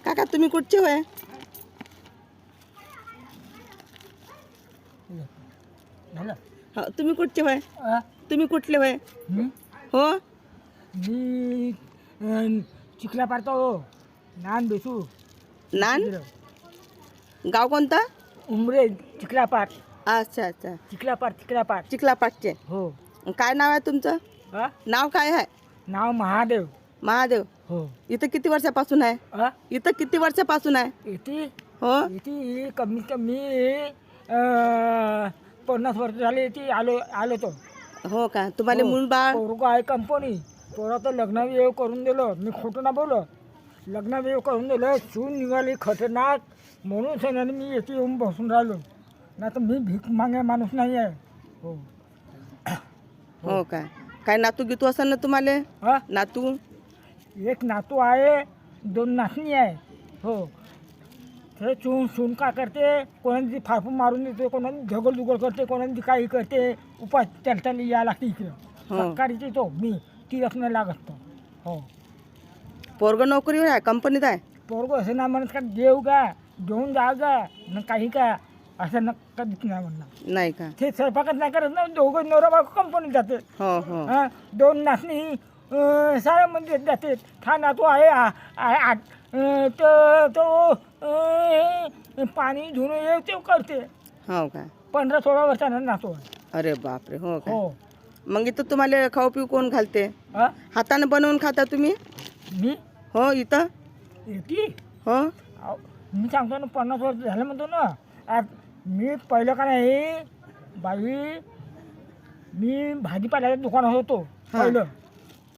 काका तुम्ही कुठचे होय? हो तुम्ही कुठचे होय? तुम्ही कुठले होय? हो मी चिखला पाडतो नान बेसू नान गाव कोणतं? उमरे चिखलापाट अच्छा अच्छा चिखलापाट चिखलापाटचे. हो. काय नाव आहे तुमचं? नाव काय आहे? नाव महादेव. महादेव. हो. इथं किती वर्षापासून आहे? इथं किती वर्षापासून आहे? इथे हो इथे कमीत कमी 50 वर्ष झाले. इथे आलो तो. हो का तुम्हाला मूल बाळ? पोरगं आहे कंपनी. पोराचं लग्न वेळ करून दिलं. मी खोटं ना बोलो. लग्न वेळ करून दिलं. सून निघाली खतरनाक म्हणून सगळ्यांनी मी येथे येऊन बसून राहिलो. नाही तर मी भीक मागे माणूस नाही आहे. हो. हो का काय नातू गीतू असेल ना तुम्हाला? नातू एक नातू आहे 2 नातनी आहे. हो. ते सून काय करते कोणाची फारफू मारून देते कोणाची झगडझुगड करते कोणाची काही करते उपास चालताना यायला लागते इकडं. सकाळीच येतो मी 3 नाही लागत तो. हो. पोरग नोकरीवर आहे कंपनीत आहे? पोरगं असं ना म्हणत का देऊ का घेऊन जा का न काही का असं न कधीच नाही म्हणणार. नाही का? ते स्वयंपाकच नाही करत ना. दोघं नवरा बायको कंपनीत जाते. हो हो 2 नातनी शाळेमध्ये जाते. हा नातू आहे तो पाणी धुणं हे ते करते. हो का 15-16 वर्षांना नातू आहे. अरे बापरे. हो का हो. मग इथं तुम्हाला खाऊ पिऊ कोण घालते? हाताने बनवून खाता तुम्ही? मी हो इथं येते. हो मी सांगतो ना 50 वर्ष झालं म्हणतो ना. मी पहिलं का नाही बाई मी भाजीपाल्याच्या दुकानात होतो पहिलं.